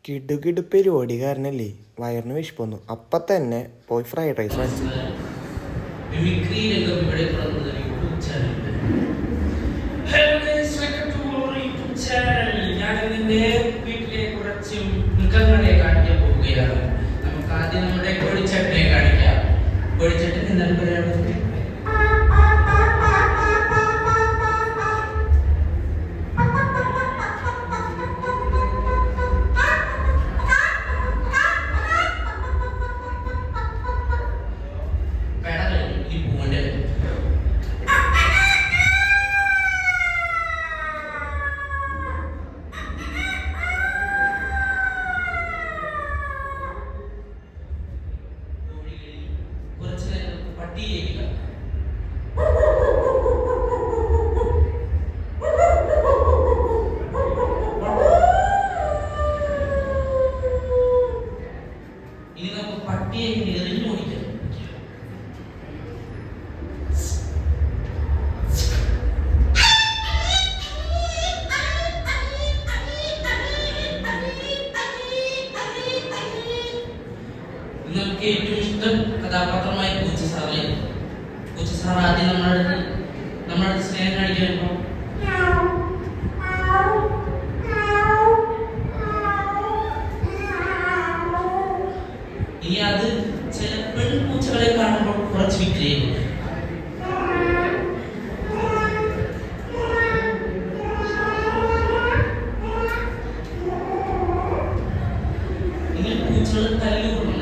കിടുകിടു പരിപാടി കാരണല്ലേ വയറിന് വിശപ്പൊന്നു. അപ്പം തന്നെ പോയി ഫ്രൈഡ് റൈസ് വാങ്ങിച്ചു. മിമിക്രി രംഗം ഇവിടെ തുറന്നത് യൂട്യൂബ് ചാനലുണ്ട്. ഞാൻ നിന്റെ വീട്ടിലെ കുറച്ച് മൃഗങ്ങളെ കാണിക്കാൻ പോവുകയാണ്. നമുക്ക് ആദ്യം നമ്മുടെ കോഴിച്ചട്ടിനെ കാണിക്കാം. കോഴിച്ചട്ടിന് എന്താണ് പറയാനുള്ളത്? ഇനി നമുക്ക് പട്ടിയെ എറിഞ്ഞു ഓടിക്കാം. നിങ്ങൾക്ക് ഏറ്റവും ഇഷ്ടം കഥാപാത്രമായ പൂച്ച സാറേ. പൂച്ച സാർ ആദ്യം നമ്മുടെ സ്നേഹം കാണിക്കുമ്പോ ഇനി അത് ചില പെൺപൂച്ചകളെ കാണുമ്പോൾ കുറച്ച് വിക്രിയും. ഇങ്ങനെ പൂച്ചകൾ തല്ലുകൊള്ളുന്നത്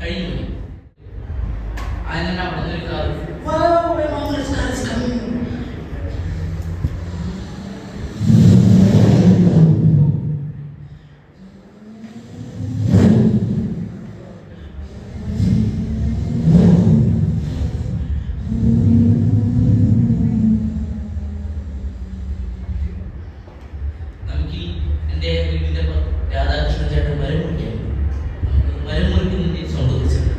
കഴിഞ്ഞു. അതിനാ പറഞ്ഞിരിക്കാറ് നമുക്ക് എന്റെ വീടിന്റെ രാധാകൃഷ്ണ ചേട്ടൻ മരം മുറിക്കാം. മരം മുറിക്കുന്നതിന്റെ സൗണ്ട് കുറിച്ചിട്ടുണ്ട്.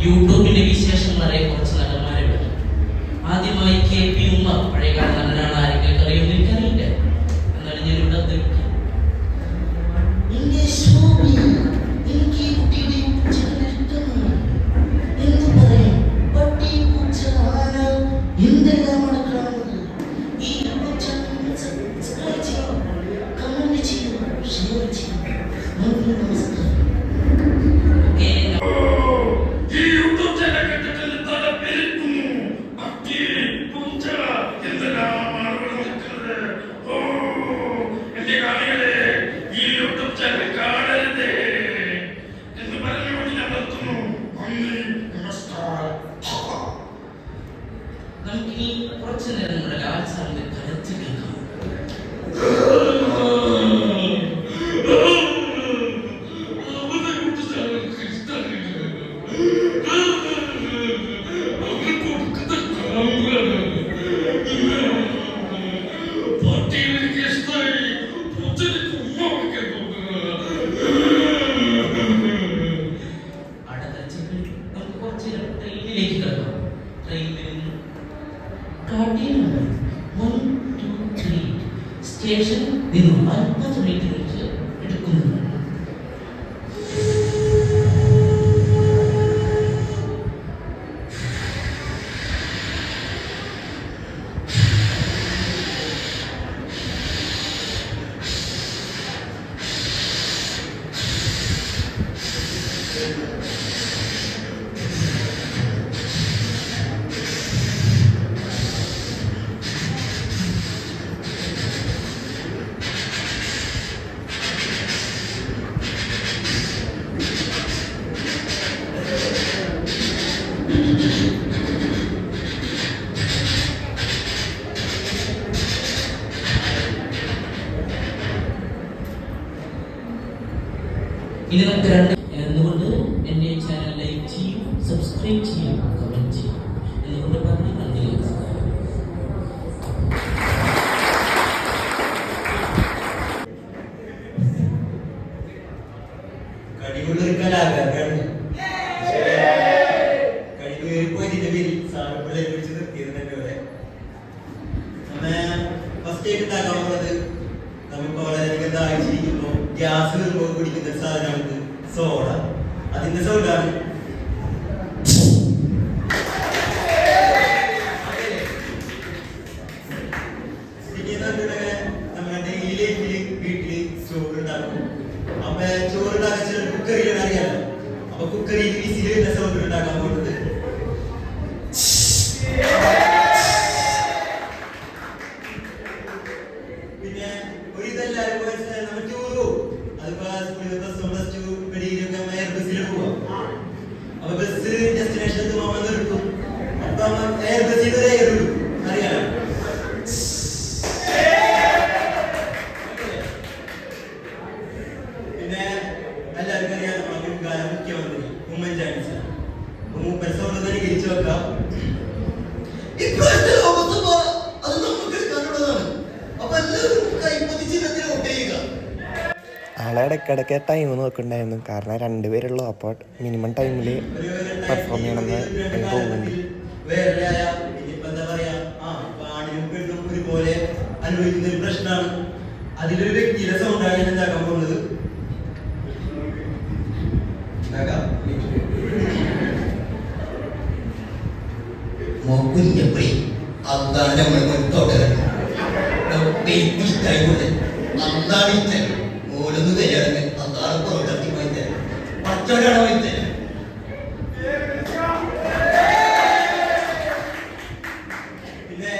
യൂട്യൂബിന്റെ വിശേഷങ്ങൾ അറിയാൻ കുറച്ച് നടന്മാരെ പറ്റി. ആദ്യമായി KP ഉമ്മ. പഴയകാല നടനാണ്, ആരെങ്കിലും അറിയുമെന്ന് എനിക്കറിയില്ല. എന്നാലും ഞാൻ ഇവിടെ നമുക്കിനി കുറച്ചു നേരം നമ്മുടെ ലാൽ സാറിന്റെ കരച്ച് കേൾക്കാം. നമുക്ക് കുറച്ചു നേരം ട്രെയിനിലേക്ക് കിടക്കാം. ട്രെയിനിൽ സ്റ്റേഷൻ നിന്നും 40 മിനിറ്റ് വെച്ച് എടുക്കുന്നു. ഇതിനൊക്കെ രണ്ട് എന്തുകൊണ്ട് എൻ്റെ ചാനൽ ലൈക്ക് ചെയ്യും, സബ്സ്ക്രൈബ് ചെയ്യും, കമൻറ്റ് ചെയ്യും എന്നുകൊണ്ട് പറഞ്ഞ് നന്ദി. കഴിവുള്ളൊരു കലാകാരനാണ്. കഴിവേറിപ്പോയതിന്റെ പേരിൽ സാറ് പിള്ളേരെ പിടിച്ച് നിർത്തിയത് തന്നെ ഇവിടെ. ഫസ്റ്റ് ആയിട്ട് ഉണ്ടാക്കാവുന്നത് നമുക്ക് വളരെയധികം ദാഹിച്ചിരിക്കുമ്പോൾ ഗ്യാസ് വരുമ്പോൾ കുടിക്കുന്ന ഒരു സാധനമാണ് സോഡ. അതിന്റെ സൗണ്ടാണ്. നമ്മുടെ ഡെയിലി ലൈഫില് വീട്ടില് ചോറുണ്ടാക്കും. അപ്പൊ ചോറുണ്ടാക്കാൻ കുക്കറിലാണ് അറിയാലോ. അപ്പൊ കുക്കറിൽ വിസിൽ വരുന്ന സൗണ്ട് ഉണ്ടാക്കാൻ പോകുന്നത് പിന്നെ ഒരു ഇതെല്ലാരും നമ്മൾ ടൂർ പോകും. അതിപ്പോ പ്ലസ് ടു വെടിയിലൊക്കെ എയർ ബസ്സിൽ പോവാം. അപ്പൊ ബസ് ഡെസ്റ്റിനേഷൻ എത്തുമ്പോൾ നിർത്തും. അപ്പൊ എയർ ബസ്സിൽ ഒരു എയർ ഇടും അറിയാലോ. പിന്നെ എല്ലാവർക്കും അറിയാം നമ്മുടെ മുൻകാല മുഖ്യമന്ത്രി ഉമ്മൻചാണ്ടി സാർ. മൂപ്പർ സൗണ്ട് അനുകരിച്ചു വെക്കാം. ഇപ്പോഴത്തെ ലോകസഭ അത് നമുക്ക് എടുക്കാനുള്ളതാണ്. അപ്പൊ എല്ലാവരും കൈപ്പതിച്ചിട്ട് വോട്ട് ചെയ്യുക. ആളെ ഇടയ്ക്കിടയ്ക്ക് ടൈം നോക്കുന്നുണ്ടായിരുന്നു. കാരണം രണ്ടുപേരുള്ളൂ. അപ്പോൾ മിനിമം ടൈമിൽ പെർഫോം ചെയ്യണമെന്ന് എനിക്ക് തോന്നുന്നുണ്ട്. വേറെ ഇനിയിപ്പോ എന്താ പറയാ, ആണിനും പെണ്ണും ഒരുപോലെ അനുഭവിക്കുന്ന ഒരു പ്രശ്നമാണ്. അതിലൊരു വ്യക്തിയുടെ സൗണ്ടാണ് ഞാൻ ഉണ്ടാക്കാൻ പോകുന്നത്. കുഞ്ഞപ്പടി അതാണ് നമ്മൾ തുടരണം. അതാണ് ഇത്തരം ഓരോന്ന് തരാണ്. അതാണ് പ്രവർത്തിമായി തരാം. പച്ചവരാണ് വാങ്ങി തരാം. പിന്നെ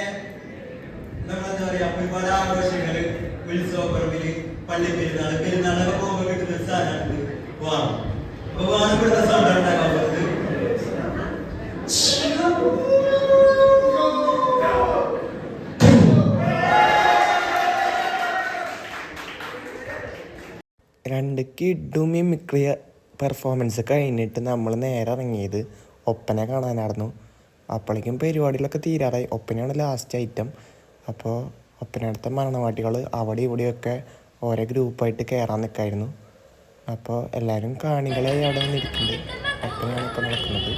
നമ്മളെന്താ പറയാ, ഒരുപാട് ആഘോഷങ്ങള്, ഉത്സവപ്പറമ്പില്, പള്ളി പെരുന്നാള്, പെരുന്നാളൊക്കെ പോകുമ്പോൾ കിട്ടുന്ന ഒരു സാധനമാണ് വാണം. അപ്പൊ വാണം കൊടുത്ത സൗണ്ട് ഉണ്ടാക്കാൻ പോകുന്നത് രണ്ട് കിഡും മിമിക്രി പെർഫോമൻസ് കഴിഞ്ഞിട്ട് നമ്മൾ നേരെ ഇറങ്ങിയത് ഒപ്പന കാണാനായിരുന്നു. അപ്പോഴേക്കും പരിപാടികളൊക്കെ തീരാറായി. ഒപ്പനയാണ് ലാസ്റ്റ് ഐറ്റം. അപ്പോൾ ഒപ്പനടുത്ത മരണവാട്ടികൾ അവിടെ ഇവിടെയൊക്കെ ഓരോ ഗ്രൂപ്പായിട്ട് കയറാൻ നിൽക്കായിരുന്നു. അപ്പോൾ എല്ലാവരും കാണികളായി അവിടെ നിന്നിരിക്കുന്നുണ്ട്. ഒപ്പനയാണ് ഇപ്പോൾ നടക്കുന്നത്.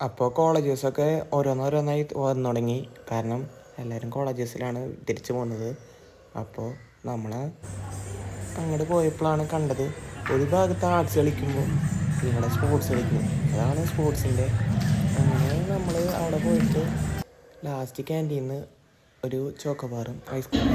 അപ്പോൾ കോളേജസൊക്കെ ഓരോന്നോരോന്നായി വന്നു തുടങ്ങി. കാരണം എല്ലാവരും കോളേജസിലാണ് തിരിച്ചു പോകുന്നത്. അപ്പോൾ നമ്മൾ അങ്ങോട്ട് പോയപ്പോഴാണ് കണ്ടത് ഒരു ഭാഗത്ത് ആർട്സ് കളിക്കുമ്പോൾ ഇവിടെ സ്പോർട്സ് കളിക്കുന്നു. അതാണ് സ്പോർട്സിൻ്റെ. അങ്ങനെ നമ്മൾ അവിടെ പോയിട്ട് ലാസ്റ്റ് ക്യാൻറ്റീനിൽ നിന്ന് ഒരു ചോക്കോബാറും ഐസ്ക്രീം